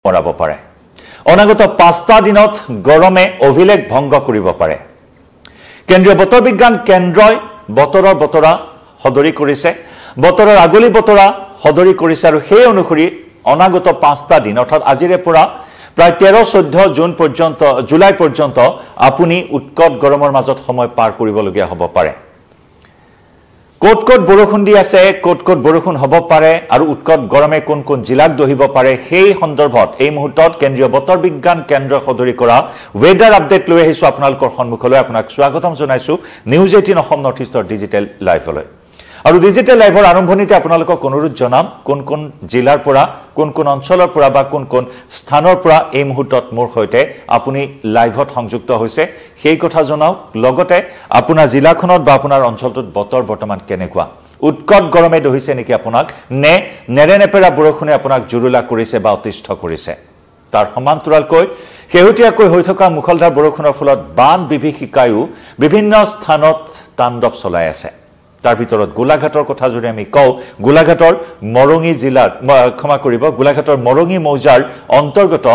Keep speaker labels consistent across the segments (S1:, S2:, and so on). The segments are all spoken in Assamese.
S1: পৰাব পাৰে অনাগত 5টা দিনত গৰমে অভিলেখ ভংগ কৰিব পাৰে কেন্দ্ৰীয় বতৰ বিজ্ঞান কেন্দ্ৰই বতৰৰ বতৰা সদৰি কৰিছে বতৰৰ আগলি বতৰা সদৰি কৰিছে আৰু সেই অনুসৰি অনাগত 5টা দিন অৰ্থাৎ আজিৰে পৰা প্ৰায় 13-14 জুন পৰ্যন্ত জুলাই পৰ্যন্ত আপুনি উৎকট গৰমৰ মাজত সময় পাৰ কৰিবলগীয়া হ'ব পাৰে কোট বৰষুণ দি আছে কোট বৰষুণ হ'ব পাৰে আৰু উৎকট গৰমে কোন জিলাক দহিব পাৰে সেই সন্দৰ্ভত এই মুহূৰ্তত কেন্দ্ৰীয় বতৰ বিজ্ঞান কেন্দ্ৰ সদৰি কৰা ওয়েদাৰ আপডেট লৈ আহিছো আপোনালোকৰ সন্মুখলৈ আপোনাক স্বাগতম জনাইছো নিউজ 18 অসম নৰ্থ ইষ্টৰ ডিজিটেল লাইভলৈ আৰু ডিজিটেল লাইভৰ আৰম্ভণিতে আপোনালোকক অনুৰোধ জনাম কোন জিলাৰ পৰা কোন অঞ্চলৰ পৰা বা কোন স্থানৰ পৰা এই মুহূৰ্তত মোৰ হৈতে আপুনি লাইভত সংযুক্ত হৈছে সেই কথা জনাওক লগতে আপোনাৰ জিলাখনত বা আপোনাৰ অঞ্চলটোত বতৰ বৰ্তমান কেনেকুৱা উৎকট গৰমে দহিছে নেকি আপোনাক নেৰেনেপেৰা বৰষুণে আপোনাক জুৰুলা কৰিছে বা অতিষ্ঠ কৰিছে তাৰ সমান্তৰালকৈ শেহতীয়াকৈ হৈ থকা মুখলধাৰ বৰষুণৰ ফলত বান বিভীষিকায়ো বিভিন্ন স্থানত তাণ্ডৱ চলাই আছে তাৰ ভিতৰত গোলাঘাটৰ কথা যদি আমি কওঁ গোলাঘাটৰ মৰঙী জিলাত ক্ষমা কৰিব গোলাঘাটৰ মৰঙী মৌজাৰ অন্তৰ্গত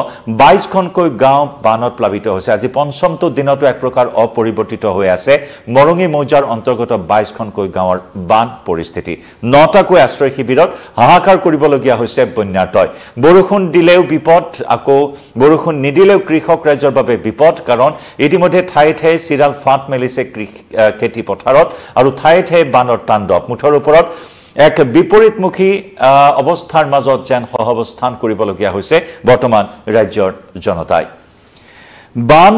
S1: 22খনকৈ গাঁও বানত প্লাবিত হৈছে আজি পঞ্চমটো দিনতো এক প্ৰকাৰ অপৰিৱৰ্তিত হৈ আছে মৰঙী মৌজাৰ অন্তৰ্গত 22খনকৈ গাঁৱৰ বান পৰিস্থিতি 9টাকৈ আশ্ৰয় শিবিৰত হাহাকাৰ কৰিবলগীয়া হৈছে বন্যাৰ্তই বৰষুণ দিলেও বিপদ আকৌ বৰষুণ নিদিলেও কৃষক ৰাজ্যৰ বাবে বিপদ কাৰণ ইতিমধ্যে ঠায়ে ঠায়ে চিৰাল ফাঁট মেলিছে খেতি পথাৰত আৰু ঠায়ে ঠায়ে বানৰ তাণ্ডৱ মুঠৰ ওপৰত এক বিপৰীতমুখী অৱস্থাৰ মাজত যেন সহাৱস্থান কৰিবলগীয়া হৈছে বৰ্তমান ৰাজ্যৰ জনতাই বান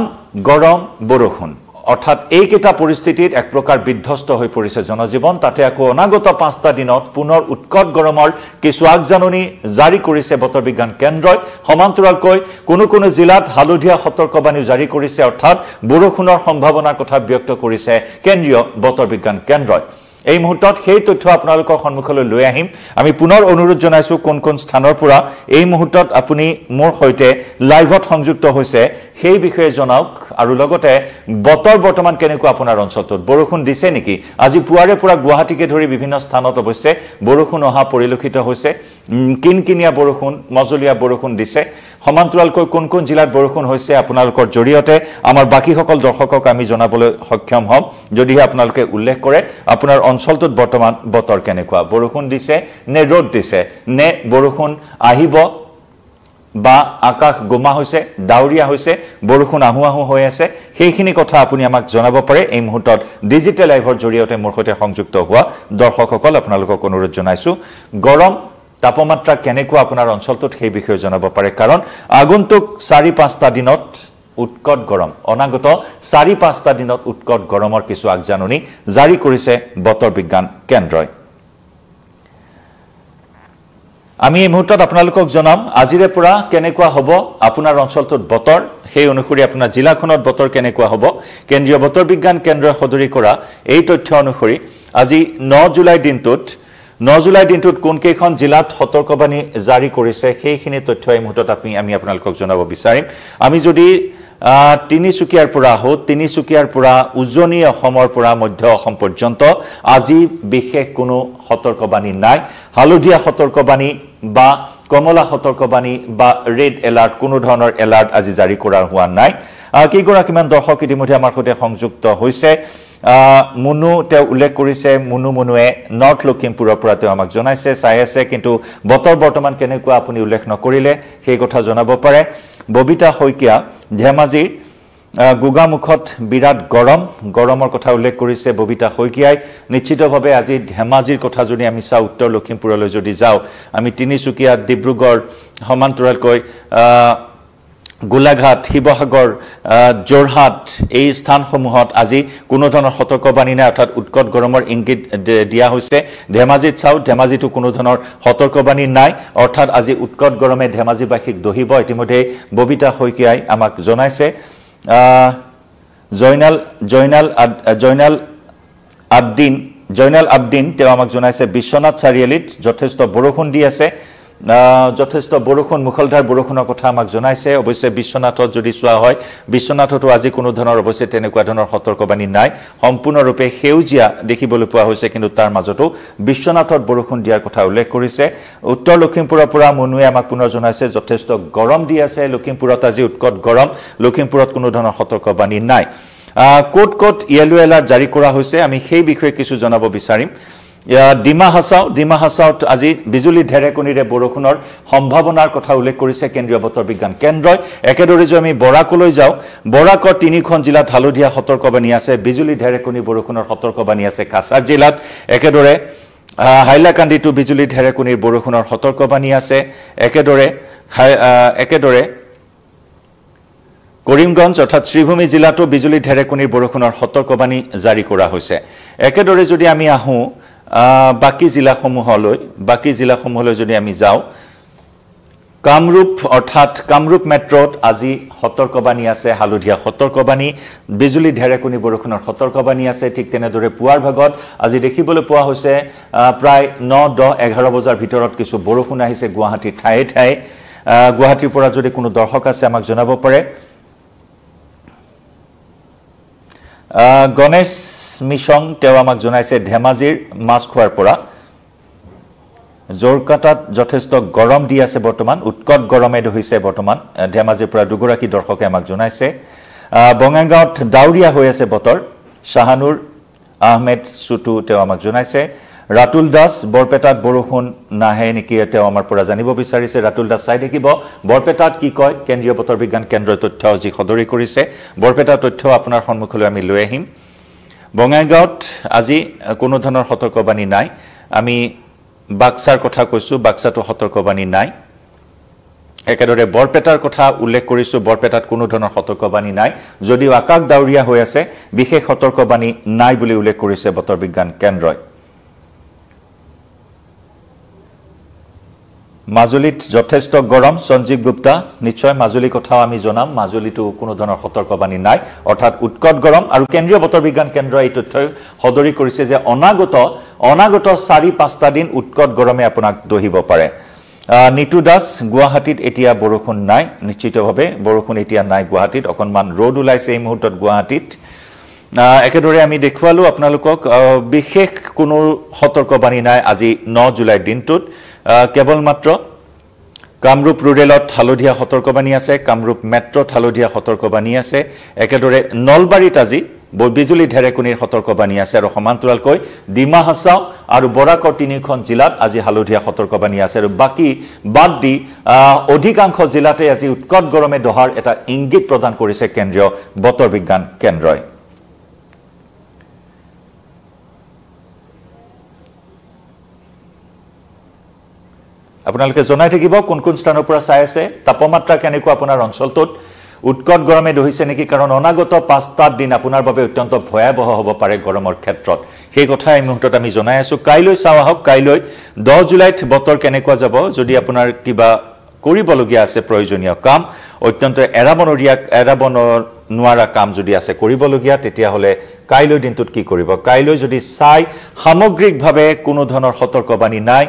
S1: গৰম বৰষুণ অৰ্থাৎ এইকেইটা পৰিস্থিতিত এক প্ৰকাৰ বিধ্বস্ত হৈ পৰিছে জনজীৱন তাতে আকৌ অনাগত 5টা দিনত পুনৰ উৎকট গৰমৰ কিছু আগজাননী জাৰি কৰিছে বতৰ বিজ্ঞান কেন্দ্ৰই সমান্তৰালকৈ কোনো জিলাত হালধীয়া সতৰ্কবাণী জাৰি কৰিছে অৰ্থাৎ বৰষুণৰ সম্ভাৱনাৰ কথা ব্যক্ত কৰিছে কেন্দ্ৰীয় বতৰ বিজ্ঞান কেন্দ্ৰই এই মুহূৰ্তত সেই তথ্য আপোনালোকৰ সন্মুখলৈ লৈ আহিম আমি পুনৰ অনুৰোধ জনাইছো কোন স্থানৰ পৰা এই মুহূৰ্তত আপুনি মোৰ হৈতে লাইভত সংযুক্ত হৈছে সেই বিষয়ে জনাওক আৰু লগতে বতৰ বৰ্তমান কেনেকুৱা আপোনাৰ অঞ্চলটোত বৰষুণ দিছে নেকি আজি পুৱাৰে পৰা গুৱাহাটীকে ধৰি বিভিন্ন স্থানত অৱশ্যে বৰষুণ অহা পৰিলক্ষিত হৈছে কিনকিনিয়া বৰষুণ মজলীয়া বৰষুণ দিছে সমান্তৰালকৈ কোন জিলাত বৰষুণ হৈছে আপোনালোকৰ জৰিয়তে আমাৰ বাকিসকল দৰ্শকক আমি জনাবলৈ সক্ষম হ'ম যদিহে আপোনালোকে উল্লেখ কৰে আপোনাৰ অঞ্চলটোত বৰ্তমান বতৰ কেনেকুৱা বৰষুণ দিছে নে ৰ'দ দিছে নে বৰষুণ আহিব বা আকাশ গোমা হৈছে ডাউৰিয়া হৈছে বৰষুণ আহু হৈ আছে সেইখিনি কথা আপুনি আমাক জনাব পাৰে এই মুহূৰ্তত ডিজিটেল লাইভৰ জৰিয়তে মোৰ সৈতে সংযুক্ত হোৱা দৰ্শকসকল আপোনালোকক অনুৰোধ জনাইছো গৰম তাপমাত্ৰা কেনেকুৱা আপোনাৰ অঞ্চলটোত সেই বিষয়ে জনাব পাৰে কাৰণ আগন্তুক 4-5টা দিনত উৎকট গৰম অনাগত 4-5টা দিনত উৎকট গৰমৰ কিছু আগজাননী জাৰি কৰিছে বতৰ বিজ্ঞান কেন্দ্ৰই আমি এই মুহূৰ্তত আপোনালোকক জনাম আজিৰে পৰা কেনেকুৱা হ'ব আপোনাৰ অঞ্চলটোত বতৰ সেই অনুসৰি আপোনাৰ জিলাখনত বতৰ কেনেকুৱা হ'ব কেন্দ্ৰীয় বতৰ বিজ্ঞান কেন্দ্ৰই সদৰি কৰা এই তথ্য অনুসৰি আজি 9 জুলাই দিনটোত কোন কেইখন জিলাত সতৰ্কবাণী জাৰি কৰিছে সেইখিনি তথ্য এই মুহূৰ্তত আমি আপোনালোকক জনাব বিচাৰিম আমি যদি তিনিচুকীয়াৰ পৰা উজনি অসমৰ পৰা মধ্য অসম পৰ্যন্ত আজি বিশেষ কোনো সতৰ্কবাণী নাই হালধীয়া সতৰ্কবাণী বা কমলা সতৰ্কবাণী বা ৰেড এলাৰ্ট কোনো ধৰণৰ এলাৰ্ট আজি জাৰি কৰা হোৱা নাই কেইগৰাকীমান দৰ্শক ইতিমধ্যে আমাৰ সৈতে সংযুক্ত হৈছে মুনু তেওঁ উল্লেখ কৰিছে মুনুৱে নৰ্থ লখিমপুৰৰ পৰা তেওঁ আমাক জনাইছে চাই আছে কিন্তু বতৰ বৰ্তমান কেনেকুৱা আপুনি উল্লেখ নকৰিলে সেই কথা জনাব পাৰে ববিতা শইকীয়া ধেমাজি গুগামুখত বিৰাট গৰমৰ কথা উল্লেখ কৰিছে ববিতা শইকীয়াই নিশ্চিতভাৱে আজি ধেমাজিৰ কথা যদি আমি চাওঁ উত্তৰ লখিমপুৰলৈ যদি যাওঁ আমি তিনিচুকীয়া ডিব্ৰুগড় সমান্তৰালকৈ গোলাঘাট শিৱসাগৰ জোৰহাট এই স্থানসমূহত আজি কোনো ধৰণৰ সতৰ্কবাণী নাই অৰ্থাৎ উৎকট গৰমৰ ইংগিত দিয়া হৈছে ধেমাজিত চাও ধেমাজিটো কোনো ধৰণৰ সতৰ্কবাণী নাই অৰ্থাৎ আজি উৎকট গৰমে ধেমাজিবাসীক দহিব ইতিমধ্যে ববিতা শইকীয়াই আমাক জনাইছে জয়নাল আবদিন তেওঁ আমাক জনাইছে বিশ্বনাথ চাৰিআলিত যথেষ্ট বৰষুণ দি আছে যথেষ্ট বৰষুণ মুখলধাৰ বৰষুণৰ কথা আমাক জনাইছে অৱশ্যে বিশ্বনাথত যদি চোৱা হয় বিশ্বনাথতো আজি কোনো ধৰণৰ অৱশ্যে তেনেকুৱা ধৰণৰ সতৰ্কবাণী নাই সম্পূৰ্ণৰূপে সেউজীয়া দেখিবলৈ পোৱা হৈছে কিন্তু তাৰ মাজতো বিশ্বনাথত বৰষুণ দিয়াৰ কথা উল্লেখ কৰিছে উত্তৰ লখিমপুৰৰ পৰা মনুৱে আমাক পুনৰ জনাইছে যথেষ্ট গৰম দি আছে লখিমপুৰত আজি উৎকট গৰম লখিমপুৰত কোনো ধৰণৰ সতৰ্কবাণী নাই কোট ইয়েলো এলাৰ্ট জাৰি কৰা হৈছে আমি সেই বিষয়ে কিছু জনাব বিচাৰিম ডিমা হাছাওত আজি বিজুলী ঢেৰেকণিৰে বৰষুণৰ সম্ভাৱনাৰ কথা উল্লেখ কৰিছে কেন্দ্ৰীয় বতৰ বিজ্ঞান কেন্দ্ৰই একেদৰে যদি আমি বৰাকলৈ যাওঁ বৰাকৰ তিনিখন জিলাত হালধীয়া সতৰ্কবাণী আছে বিজুলী ঢেৰেকণি বৰষুণৰ সতৰ্কবাণী আছে কাছাৰ জিলাত একেদৰে হাইলাকান্দিটো বিজুলী ঢেৰেকণিৰ বৰষুণৰ সতৰ্কবাণী আছে একেদৰে কৰিমগঞ্জ অৰ্থাৎ শ্ৰীভূমি জিলাতো বিজুলী ঢেৰেকণিৰ বৰষুণৰ সতৰ্কবাণী জাৰি কৰা হৈছে একেদৰে যদি আমি আহো বাকি জিলাসমূহলৈ যদি আমি যাওঁ কামৰূপ অৰ্থাৎ কামৰূপ মেট্ৰত আজি সতৰ্কবাণী আছে হালধীয়া সতৰ্কবাণী বিজুলী ঢেৰেকণি বৰষুণৰ সতৰ্কবাণী আছে ঠিক তেনেদৰে পুৱাৰ ভাগত আজি দেখিবলৈ পোৱা হৈছে প্ৰায় 9-10-11 বজাৰ ভিতৰত কিছু বৰষুণ আহিছে গুৱাহাটীৰ ঠায়ে ঠায়ে গুৱাহাটীৰ পৰা যদি কোনো দৰ্শক আছে আমাক জনাব পাৰে গণেশ মিছং তেওঁ আমাক জনাইছে ধেমাজিৰ মাছখোৱাৰ পৰা জোৰকাটাত যথেষ্ট গৰম দি আছে বৰ্তমান উৎকট গৰমে হৈছে বৰ্তমান ধেমাজিৰ পৰা দুগৰাকী দৰ্শকে আমাক জনাইছে বঙাইগাঁৱত ডাউৰীয়া হৈ আছে বতৰ শাহানুৰ আহমেদ সুটু তেওঁ আমাক জনাইছে ৰাতুল দাস বৰপেটাত বৰষুণ নাহে নেকি তেওঁ আমাৰ পৰা জানিব বিচাৰিছে ৰাতুল দাস চাই দেখিব বৰপেটাত কি কয় কেন্দ্ৰীয় বতৰ বিজ্ঞান কেন্দ্ৰৰ তথ্য যি সদৰি কৰিছে বৰপেটাৰ তথ্য আপোনাৰ সন্মুখলৈ আমি লৈ আহিম বঙাইগাঁৱত আজি কোনো ধৰণৰ সতৰ্কবাণী নাই আমি বাক্সাৰ কথা কৈছো বাক্সাটো সতৰ্কবাণী নাই একেদৰে বৰপেটাৰ কথা উল্লেখ কৰিছো বৰপেটাত কোনো ধৰণৰ সতৰ্কবাণী নাই যদিও আকাশ ডাউৰীয়া হৈ আছে বিশেষ সতৰ্কবাণী নাই বুলি উল্লেখ কৰিছে বতৰ বিজ্ঞান কেন্দ্ৰই মাজুলীত যথেষ্ট গৰম সঞ্জীৱ গুপ্তা নিশ্চয় মাজুলী কথাও আমি জনাম মাজুলীটো কোনো ধৰণৰ সতৰ্কবাণী নাই অৰ্থাৎ উৎকট গৰম আৰু কেন্দ্ৰীয় বতৰ বিজ্ঞান কেন্দ্ৰই এই তথ্য সদৰি কৰিছে যে অনাগত 4-5টা দিন উৎকট গৰমে আপোনাক দহিব পাৰে নিতু দাস গুৱাহাটীত এতিয়া বৰষুণ নাই নিশ্চিতভাৱে বৰষুণ এতিয়া নাই গুৱাহাটীত অকনমান ৰ'দ ওলাইছে এই মুহূৰ্তত গুৱাহাটীত একেদৰে আমি দেখুৱালো আপোনালোকক বিশেষ কোনো সতৰ্কবাণী নাই আজি 9 জুলাইৰ দিনটোত কেৱল মাত্ৰ কামৰূপ ৰুৰেলত হালধীয়া সতৰ্কবাণী আছে কামৰূপ মেট্ৰত হালধীয়া সতৰ্কবাণী আছে একেদৰে নলবাৰীত আজি বিজুলী ঢেৰেকণিৰ সতৰ্কবাণী আছে আৰু সমান্তৰালকৈ ডিমা হাছাও আৰু বৰাকৰ তিনিখন জিলাত আজি হালধীয়া সতৰ্কবাণী আছে আৰু বাকি বাদ দি অধিকাংশ জিলাতে আজি উৎকট গৰমে দহাৰ এটা ইংগিত প্ৰদান কৰিছে কেন্দ্ৰীয় বতৰ বিজ্ঞান কেন্দ্ৰই আপোনালোকে জনাই থাকিব কোন কোন স্থানৰ পৰা চাই আছে তাপমাত্ৰা কেনেকুৱা আপোনাৰ অঞ্চলটোত উৎকট গৰমে দহিছে নেকি কাৰণ অনাগত 5টা দিন আপোনাৰ বাবে অত্যন্ত ভয়াবহ হ'ব পাৰে গৰমৰ ক্ষেত্ৰত সেই কথা এই মুহূৰ্তত আমি জনাই আছো কাইলৈ চাও আহক কাইলৈ 10 জুলাইত বতৰ কেনেকুৱা যাব যদি আপোনাৰ কিবা কৰিবলগীয়া আছে প্ৰয়োজনীয় কাম অত্যন্ত এৰাব নোৱাৰা কাম যদি আছে কৰিবলগীয়া তেতিয়া হলে কাইলৈ দিনটোত কি কৰিব কাইলৈ যদি চাই সামগ্ৰিকভাৱে কোনো ধৰণৰ সতৰ্কবাণী নাই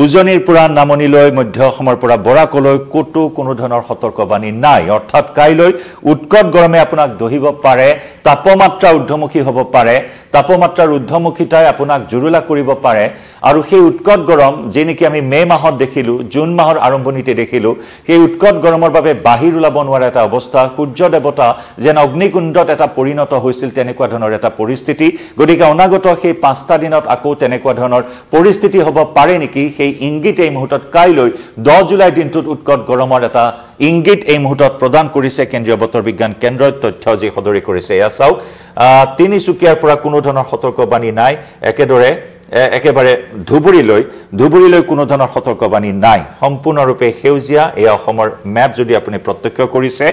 S1: উজনিৰ পৰা নামনিলৈ মধ্য অসমৰ পৰা বৰাকলৈ কোটো কোনো ধৰণৰ সতৰ্কবাণী নাই অৰ্থাৎ কাইলৈ উৎকট গৰমে আপোনাক দহিব পাৰে তাপমাত্ৰা ঊৰ্ধ্বমুখী হ'ব পাৰে তাপমাত্ৰাৰ ঊৰ্ধ্বমুখীতাই আপোনাক জুৰুলা কৰিব পাৰে আৰু সেই উৎকট গৰম যেনেকি আমি মে মাহত দেখিলো জুন মাহৰ আৰম্ভণিতে দেখিলো সেই উৎকট গৰমৰ বাবে বাহিৰ ওলাব নোৱাৰা এটা অৱস্থা সূৰ্য দেৱতা যেন অগ্নিকুণ্ডত এটা পৰিণত হৈছিল তেনেকুৱা ধৰণৰ এটা পৰিস্থিতি গতিকে অনাগত সেই 5টা দিনত আকৌ তেনেকুৱা ধৰণৰ পৰিস্থিতি হ'ব পাৰে নেকি সেই ইংগিত এই মুহূৰ্তত কাইলৈ 10 জুলাই দিনটোত উৎকট গৰমৰ এটা ইংগিত এই মুহূৰ্তত প্ৰদান কৰিছে কেন্দ্ৰীয় বতৰ বিজ্ঞান কেন্দ্ৰৰ তথ্য যি সদৰি কৰিছে এয়া চাওক তিনিচুকীয়াৰ পৰা কোনো ধৰণৰ সতৰ্কবাণী নাই একেবাৰে ধুবুৰীলৈ কোনো ধৰণৰ সতৰ্কবাণী নাই সম্পূৰ্ণৰূপে সেউজীয়া এই অসমৰ মেপ যদি আপুনি প্ৰত্যক্ষ কৰিছে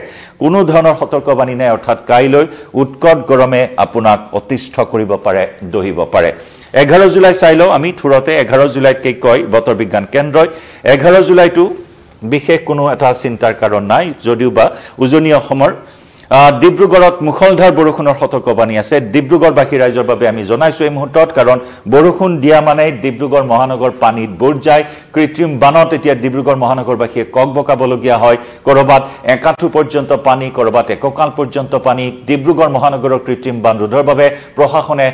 S1: কোনো ধৰণৰ সতৰ্কবাণী নাই অৰ্থাৎ কাইলৈ উৎকট গৰমে আপোনাক অতিষ্ঠ কৰিব পাৰে দহিব পাৰে 11 জুলাই চাইলো আমি থুৰতে 11 জুলাইত কি কয় বতৰ বিজ্ঞান কেন্দ্ৰই 11 জুলাইটো বিশেষ কোনো এটা চিন্তাৰ কাৰণ নাই যদিও বা উজনি অসমৰ ডিব্ৰুগড়ত মুখলধাৰ বৰষুণৰ সতৰ্কবাণী আছে ডিব্ৰুগড়বাসী ৰাইজৰ বাবে আমি জনাইছো এই মুহূৰ্তত কাৰণ বৰষুণ দিয়া মানে ডিব্ৰুগড় মহানগৰ পানীত বুৰ যায় কৃত্ৰিম বানত এতিয়া ডিব্ৰুগড় মহানগৰবাসীয়ে কক বকাবলগীয়া হয় কৰবাত একাঠু পৰ্যন্ত পানী কৰবাত এককাল পৰ্যন্ত পানী ডিব্ৰুগড় মহানগৰৰ কৃত্ৰিম বান ৰোধৰ বাবে প্ৰশাসনে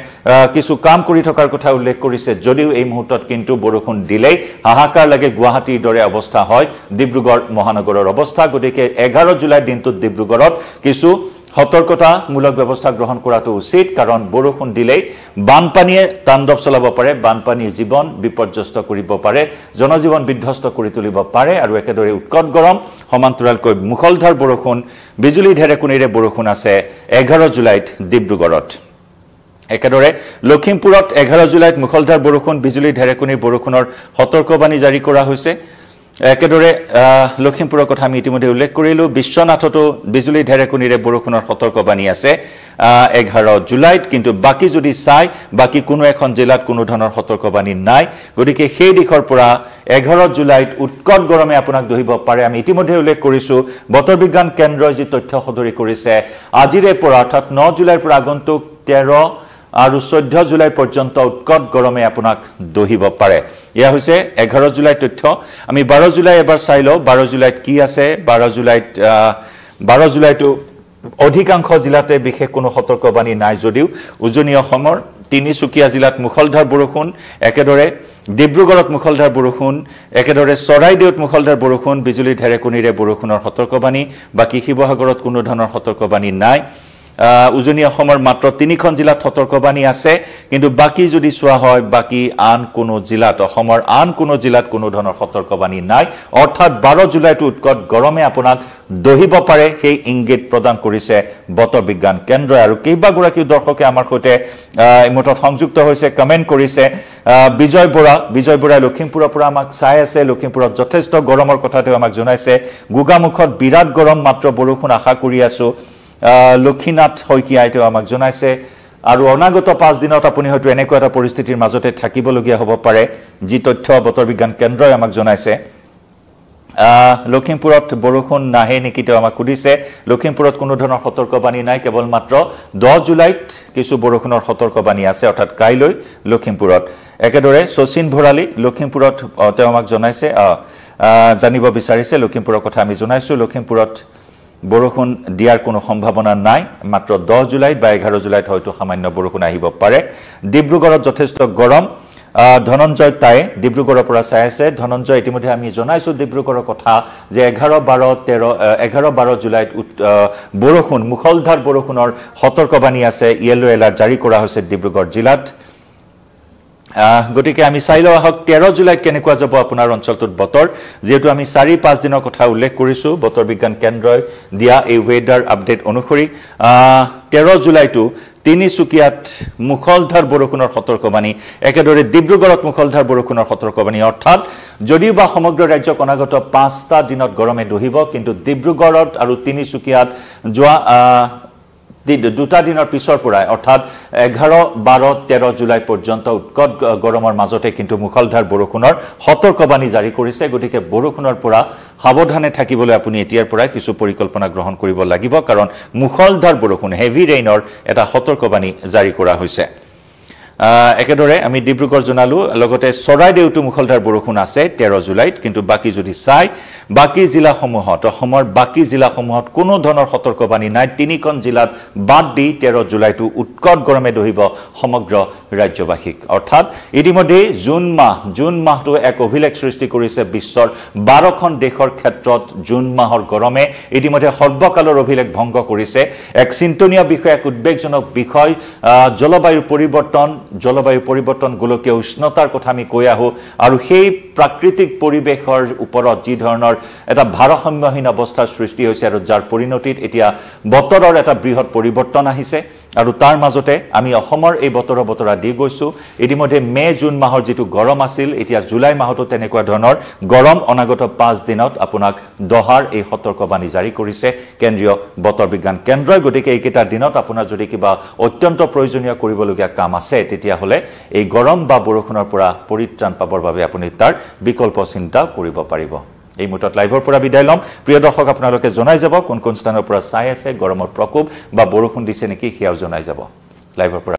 S1: কিছু কাম কৰি থকাৰ কথা উল্লেখ কৰিছে যদিও এই মুহূৰ্তত কিন্তু বৰষুণ দিলেই হাহাকাৰ লাগে গুৱাহাটীৰ দৰে অৱস্থা হয় ডিব্ৰুগড় মহানগৰৰ অৱস্থা গতিকে 11 জুলাই দিনটোত ডিব্ৰুগড়ত কিছু সতৰ্কতামূলক ব্যৱস্থা গ্ৰহণ কৰাটো উচিত কাৰণ বৰষুণ দিলেই বানপানীয়ে তাণ্ডৱ চলাব পাৰে বানপানীৰ জীৱন বিপৰ্যস্ত কৰিব পাৰে জনজীৱন বিধ্বস্ত কৰি তুলিব পাৰে আৰু একেদৰে উৎকট গৰম সমান্তৰালকৈ মুখলধাৰ বৰষুণ বিজুলী ঢেৰেকনিৰে বৰষুণ আছে 11 জুলাইত ডিব্ৰুগড়ত একেদৰে লখিমপুৰত 11 জুলাইত মুখলধাৰ বৰষুণ বিজুলী ঢেৰেকনিৰ বৰষুণৰ সতৰ্কবাণী জাৰি কৰা হৈছে একেদৰে লখিমপুৰৰ কথা আমি ইতিমধ্যে উল্লেখ কৰিলো বিশ্বনাথতো বিজুলী ঢেৰেকনিৰে বৰষুণৰ সতৰ্কবাণী আছে 11 জুলাইত কিন্তু বাকি যদি চাই বাকি কোনো এখন জিলাত কোনো ধৰণৰ সতৰ্কবাণী নাই গতিকে সেই দিশৰ পৰা 11 জুলাইত উৎকট গৰমে আপোনাক দহিব পাৰে আমি ইতিমধ্যে উল্লেখ কৰিছো বতৰ বিজ্ঞান কেন্দ্ৰই যি তথ্য সদৰি কৰিছে আজিৰে পৰা অৰ্থাৎ 9 জুলাইৰ পৰা আগন্তুক 13 আৰু 14 জুলাই পৰ্যন্ত উৎকট গৰমে আপোনাক দহিব পাৰে ইয়া হৈছে 11 জুলাই তথ্য আমি 12 জুলাই এবাৰ চাই লও 12 জুলাইত কি আছে 12 জুলাইটো অধিকাংশ জিলাতে বিশেষ কোনো সতৰ্কবাণী নাই যদিও উজনি অসমৰ তিনিচুকীয়া জিলাত মুখলধাৰ বৰষুণ একেদৰে ডিব্ৰুগড়ত মুখলধাৰ বৰষুণ একেদৰে চৰাইদেউত মুখলধাৰ বৰষুণ বিজুলী ঢেৰেকনিৰে বৰষুণৰ সতৰ্কবাণী বাকি শিৱসাগৰত কোনো ধৰণৰ সতৰ্কবাণী নাই উজনি অসমৰ মাত্ৰ 3খন জিলাত সতৰ্কবাণী আছে কিন্তু বাকি যদি সোৱা হয় বাকি আন কোনো জিলাত অসমৰ আন কোনো জিলাত কোনো ধৰণৰ সতৰ্কবাণী নাই অৰ্থাৎ 12 জুলাইটো উৎকট গৰমে আপোনাক দহিব পাৰে সেই ইংগিত প্ৰদান কৰিছে বতৰ বিজ্ঞান কেন্দ্ৰই আৰু কেইবাগৰাকী দৰ্শকে আমাৰ সৈতে ইমটত সংযুক্ত হৈছে কমেন্ট কৰিছে বিজয় বৰা লখিমপুৰৰ পৰা আমাক চাই আছে লখিমপুৰত যথেষ্ট গৰমৰ কথাটো আমাক জনাইছে গুগামুখত বিৰাট গৰম মাত্ৰ বৰষুণ আশা কৰি আছো লক্ষীনাথ হৈকিয়াইটো আমাক জনাইছে আৰু অনাগত 5 দিনত আপুনি হয়তো এনেকুৱা এটা পৰিস্থিতিৰ মাজতে থাকিবলগীয়া হ'ব পাৰে যি তথ্য বতৰ বিজ্ঞান কেন্দ্ৰই আমাক জনাইছে লখিমপুৰত বৰষুণ নাহে নেকি তো আমাক সুধিছে লখিমপুৰত কোনো ধৰণৰ সতৰ্কবাণী নাই কেৱল মাত্ৰ 10 জুলাইত কিছু বৰষুণৰ সতৰ্কবাণী আছে অৰ্থাৎ কাইলৈ লখিমপুৰত একেদৰে শচীন ভৰালী লখিমপুৰত তেওঁ আমাক জনাইছে জানিব বিচাৰিছে লখিমপুৰৰ কথা আমি জনাইছো লখিমপুৰত বৰষুণ দিয়াৰ কোনো সম্ভাৱনা নাই মাত্ৰ 10 জুলাই বা 11 জুলাইত হয়তো সামান্য বৰষুণ আহিব পাৰে ডিব্ৰুগড়ত যথেষ্ট গৰম ধনঞ্জয় তাই ডিব্ৰুগড়ৰ পৰা চাই আছে ধনঞ্জয় ইতিমধ্যে আমি জনাইছো ডিব্ৰুগড়ৰ কথা যে 11-12 জুলাইত বৰষুণ মুখলধাৰ বৰষুণৰ সতৰ্কবাণী আছে ইয়েলো এলাৰ্ট জাৰি কৰা হৈছে ডিব্ৰুগড় জিলাত গতিকে আমি চাই লও আহক 13 জুলাইত কেনেকুৱা যাব আপোনাৰ অঞ্চলটোত বতৰ যেহেতু আমি 4-5 দিনৰ কথা উল্লেখ কৰিছো বতৰ বিজ্ঞান কেন্দ্ৰই দিয়া এই ওয়েদাৰ আপডেট অনুসৰি 13 জুলাইটো তিনিচুকীয়াত মুখলধাৰ বৰষুণৰ সতৰ্কবাণী একেদৰে ডিব্ৰুগড়ত মুখলধাৰ বৰষুণৰ সতৰ্কবাণী অৰ্থাৎ যদিও বা সমগ্ৰ ৰাজ্যক অনাগত 5টা দিনত গৰমে দহিব কিন্তু ডিব্ৰুগড়ত আৰু তিনিচুকীয়াত যোৱা দুটা দিনৰ পিছৰ পৰা অৰ্থাৎ 11-12-13 জুলাই পৰ্যন্ত উৎকট গৰমৰ মাজতে কিন্তু মুখলধাৰ বৰষুণৰ সতৰ্কবাণী জাৰি কৰিছে গতিকে বৰষুণৰ পৰা সাৱধানে থাকিবলৈ আপুনি এতিয়াৰ পৰা কিছু পৰিকল্পনা গ্ৰহণ কৰিব লাগিব কাৰণ মুখলধাৰ বৰষুণ হেভি ৰেইনৰ এটা সতৰ্কবাণী জাৰি কৰা হৈছে একেদৰে আমি ডিব্ৰুগড় জনালো লগতে চৰাইদেউটো মুখলধাৰ বৰষুণ আছে 13 জুলাইত কিন্তু বাকি যদি চাই বাকি জিলাসমূহত অসমৰ বাকি জিলাসমূহত কোনো ধৰণৰ সতৰ্কবাণী নাই 3খন জিলাত বাদ দি 13 জুলাইটো উৎকট গৰমে দহিব সমগ্ৰ ৰাজ্যবাসীক অৰ্থাৎ ইতিমধ্যে জুন মাহটো এক অভিলেখ সৃষ্টি কৰিছে বিশ্বৰ 12খন দেশৰ ক্ষেত্ৰত জুন মাহৰ গৰমে ইতিমধ্যে সৰ্বকালৰ অভিলেখ ভংগ কৰিছে এক চিন্তনীয় বিষয় এক উদ্বেগজনক বিষয় জলবায়ু পৰিৱৰ্তন গোলকীয় উষ্ণতাৰ কথা আমি কৈ আহো আৰু সেই প্ৰাকৃতিক পৰিবেশৰ ওপৰত যি ধৰণৰ এটা ভাৰসাম্যহীন অৱস্থাৰ সৃষ্টি হৈছে আৰু যাৰ পৰিণতিত এতিয়া বতৰৰ এটা বৃহৎ পৰিৱৰ্তন আহিছে আৰু তাৰ মাজতে আমি অসমৰ এই বতৰা দি গৈছো ইতিমধ্যে জুন মাহৰ যেটো গৰম আছিল এতিয়া জুলাই মাহতো তেনেকুৱা ধৰণৰ গৰম অনাগত 5 দিনত আপোনাক দহাৰ এই সতৰ্কবাণী জাৰি কৰিছে কেন্দ্ৰীয় বতৰ বিজ্ঞান কেন্দ্ৰই গতিকে এইকেইটা দিনত আপোনাৰ যদি কিবা অত্যন্ত প্ৰয়োজনীয় কৰিবলগীয়া কাম আছে তেতিয়া হলে এই গৰম বা বৰষুণৰ পৰা পৰিত্ৰাণ পাবৰ বাবে আপুনি তাৰ বিকল্প চিন্তা কৰিব পাৰিব এই মুহূৰ্তত লাইভৰ পৰা বিদায় ল'ম প্ৰিয় দৰ্শক আপোনালোকে জনাই যাব কোন কোন স্থানৰ পৰা চাই আছে গৰমৰ প্ৰকোপ বা বৰষুণ দিছে নেকি সেয়াও জনাই যাব লাইভৰ পৰা